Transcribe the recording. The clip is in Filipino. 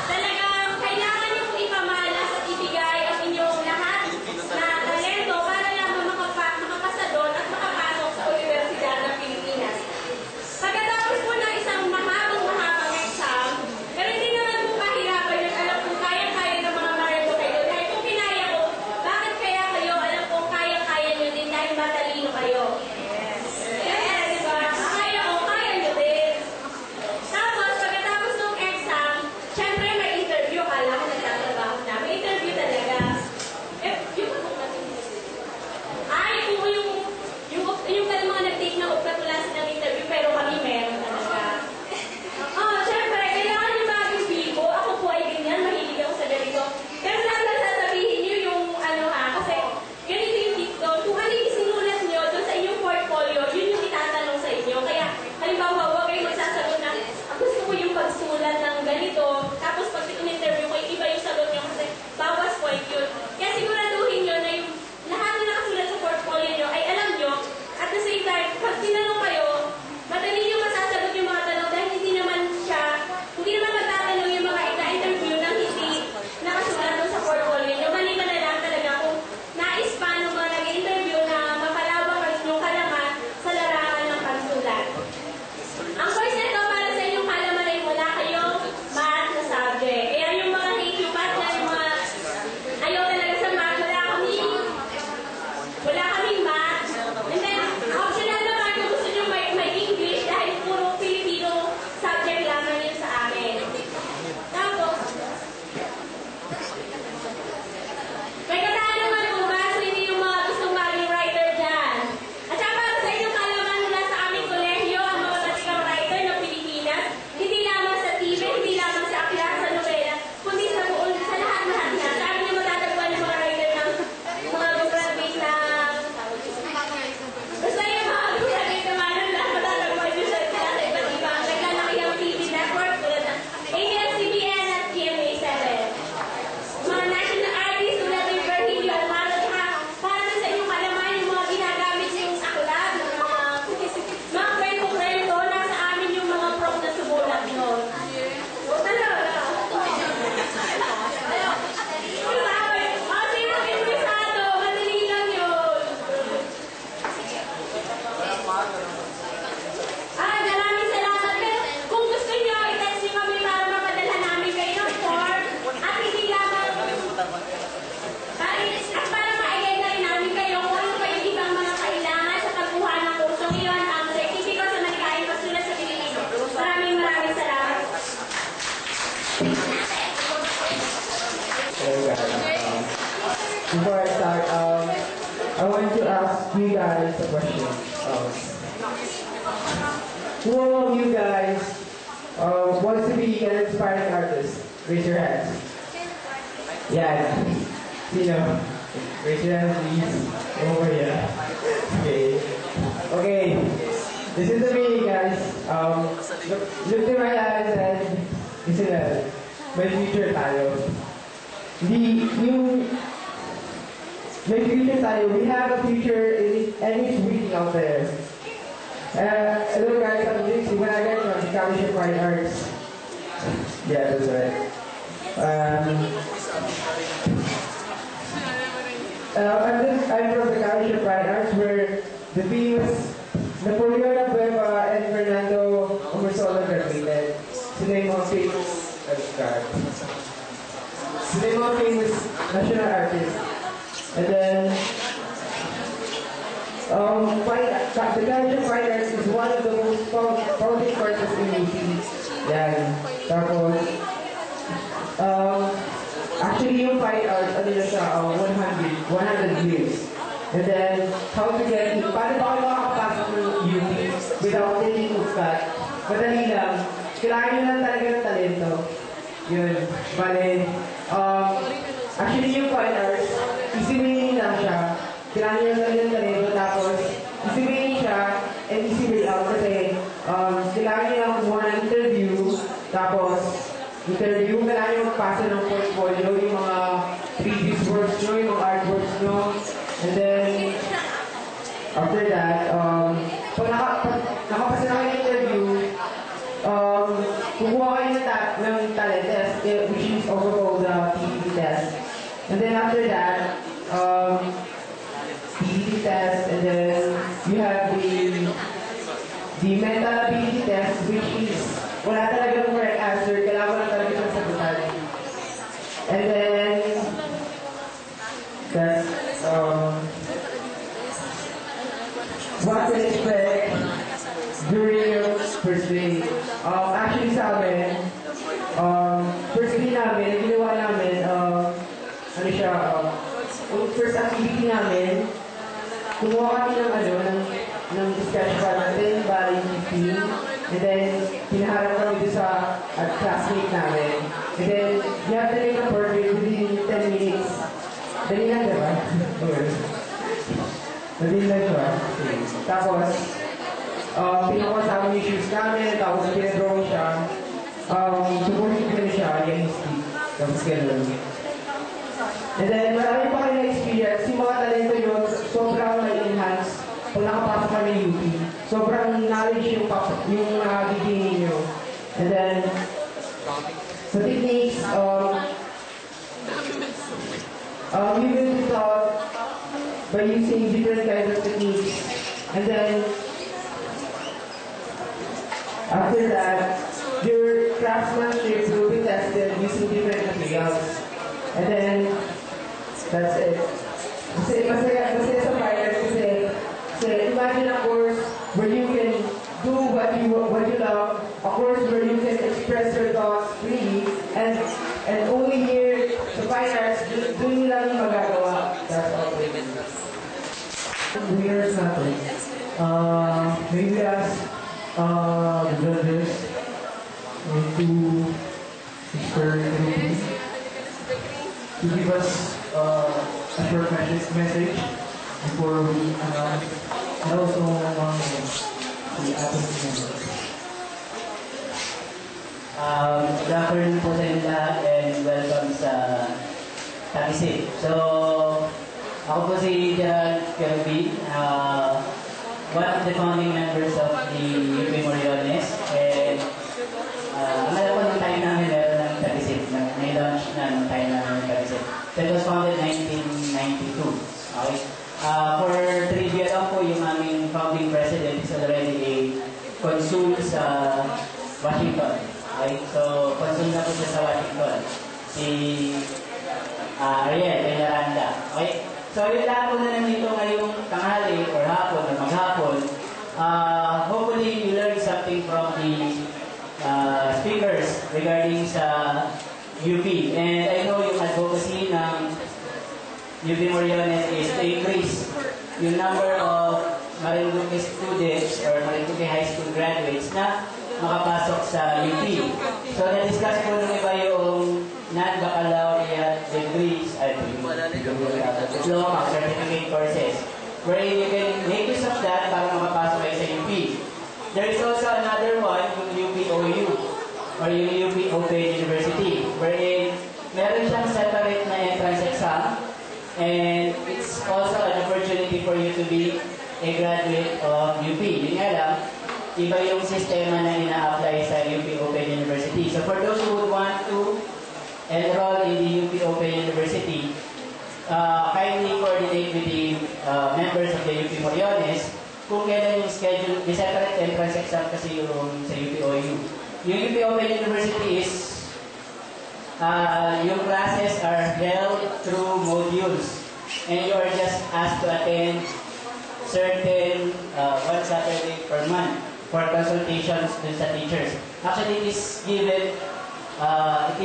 talagang kailangan niyo pong ipamalas at ibigay ang inyong lahat na talento para lamang makapasa doon at makapasok sa Universidad ng Pilipinas. Pagkatapos po ng isang mahabang exam, pero hindi naman po kahirapan yun. Alam po, kaya-kaya ng mga Marado kayo. Dahil kung kinaya ko, bakit kaya kayo? Alam po, kaya-kaya nyo din dahil matalino kayo. Yes, diba? Kaya ko, kaya nyo din. Tapos, pagkatapos ng exam, syempre may interview. Kala ko nagtatrabaho na. May interview talaga. Yung mga nag-take na upkatulasan ng interview, pero kami meron talaga. Syempre, kailangan nyo maging bigo. Ako po ay ganyan, mahilig ako sa ganito. Pero saan lang sasabihin nyo yung kasi ganito yung tip doon. Kung ano yung sinulat nyo doon sa inyong portfolio, yun yung itatanong sa inyo. Kaya, halimbawa, huwag kayo magsasagot na, gusto ko yung pagsulat ng ganito, tapos pag in-interview ko, iba yung sagot nyo kasi bawas point yun. Kaya siguraduhin nyo na yung lahat na nakasulat sa portfolio nyo ay alam nyo, at the same time, pag tinanong kayo, madali nyo masasagot yung mga tanong dahil hindi naman magtatanong yung mga ita-interview nang hindi nakasulat doon sa portfolio nyo. Maliban na lang talaga kung nais pa ng mga nag-interview na mapalawak ang inyong kalaman sa larangan ng pagsulat. Ang course nito para sa inyong kalaman ay wala kayong math na subject. Kaya yung mga thank you math na yung mga ayaw talaga sa math, wala kaming math. And then, optional naman kung gusto nyo may English dahil puro Filipino subject lamang yun sa amin. Tapos, may katanungan po ba sa inyo yung mga gustong maging writer dyan? At saka para sa inyong kalaman mula sa aming kolehiyo, ang mga batikang writer ng Pilipinas, hindi lamang sa TV, hindi lamang sa aklat, sa nobela, kundi sa buong, sa lahat-lahat na. Sa amin yung matatagpuan ng mga writer ng mga graduate na basta yung mga graduate naman na matatagpuan nyo sa iba't ibang naglalaki ang TV network tulad ng ABS-CBN at GMA7. Mga national artists tulad ng Virgilio Almaro, para sa inyong kalaman yung mga ginagamit yung aklat, mga kwento-kwento, nasa amin yung mga prop na sumulat nun. Sino interesado? Madali lang yun. Maraming salamat. Pero kung gusto nyo, i-text nyo kami para mapadala namin kayo ng form. At hindi lamang, at para ma-egay na rin namin kayo kung ano pa yung ibang mga kailangan sa pagkuha ng kursong iyon, ang certificate sa malikhaing pagsulat sa Pilipino. Maraming salamat. Hello guys. Before I start, I want to ask you guys a question. Who among you guys wants to be an inspiring artist? Raise your hands. Yeah. Sino? Raise your hands, please. Over here. Okay. Listen to me, guys. Look to my eyes and listen to may future tayo. May future tayo. We have a future and it's waiting out there. Hello guys, I'm Dixie. When I get from the College of Fine Arts. Yeah, that's right. I'm from the College of Fine Arts where the famous Napoleon Abueva and Fernando Umasola graduated. Today mga famous national artists. And then the College of Fine Arts is one of the most founding courses in UP. Yan. Tapos, actually yung Fine Arts, ano na siya, 100 years. And then, paano ba kayo makakapasok ng UP without taking USCAT? Madali lang. Kailangan nyo lang talaga ng talento. Yun. Bale, actually yung Fine Arts, easy way lang siya. Kailangan nyo lang talaga ng talento. Tapos, easy way siya and easy way out kasi kailangan nyo lang kumuha ng interview. Tapos, interview, kailangan nyo magpasa ng portfolio, yung mga previous works nyo, yung mga artworks nyo. And then, after that, pag nakapasa na kayo ng interview, kukuha kayo ng talent test. which is also called the TDT test. And then after that, TDT test, and then you have the mental ability test, which is wala talaga correct answer, kailangan lang talaga siyang sagutan. And then that's what to expect during your first day. Actually sa amin, first day namin, ginawa namin, ano siya, first activity namin, kumuha kami ng discussion card natin, bali 15, and then pinaharap kami doon sa classmate namin. And then, you have to make a portrait within 10 minutes. Dali lang, diba? Dali lang siya. Tapos, pinakuha sa amin yung shoes namin, tapos pinadrawing siya. Supporting ko na siya, yung stick. Tapos gano'n. And then, marami pa kayo na-experience. Yung mga talento yun, sobrang na-enhance pag nakapasok kami ng UP. Sobrang knowledge yung gigingin nyo. And then, sa techniques, we will be taught by using different kinds of techniques. And then, after that, your craftsmanship will be tested using different materials. And then, that's it. Masaya sa finals kasi imagine a course where you can do what you love, a course where you can express your thoughts freely, and only here sa finals, doon lang yung magagawa. That's all. Winners natin. Maybe ask the judges to Mr. Rupi to give us a short message before we and also the applicant. Good afternoon po sa inyo lahat and welcome sa Tagisip. So, ako po si Gerald Kirby, one of the founding members of the UP Moriones, and ang alam ko ng time namin meron ng Tagisip, na-launch na ng time namin ng Tagisip. So, it was founded 1992. Okay? For trivia lang po, yung aming founding president is already a consul sa Washington. Okay? So, consul na po siya sa Washington. Si Ariel Peñaranda. Okay? So, yung lahat po na nandito ngayong tanghali or hapon or maghapon, hopefully you learn something from the speakers regarding sa UP. And I know yung advocacy ng UP Moriones is to increase yung number of Marinduque students or Marinduque High School graduates na makapasok sa UP. So, na-discuss po nung iba yung non-baccalaureate degrees, diploma, certificate courses, where you can make use of that para makapasok kayo sa UP. There is also another one, yung UP-OU, or yung UP Open University, wherein meron siyang separate na entrance exam, and it's also an opportunity for you to be a graduate of UP. Yun nga lang, iba yung sistema na ina-apply sa UP Open University. So for those who would want to enroll in the UP Open University, kindly coordinate with the members of the UP Moriones kung kailan yung schedule, the separate entrance exam kasi yung sa UP-OU. Yung UP Open University is yung classes are held through modules, and you are just asked to attend certain one Saturday per month for consultations dun sa teachers. Actually, it is given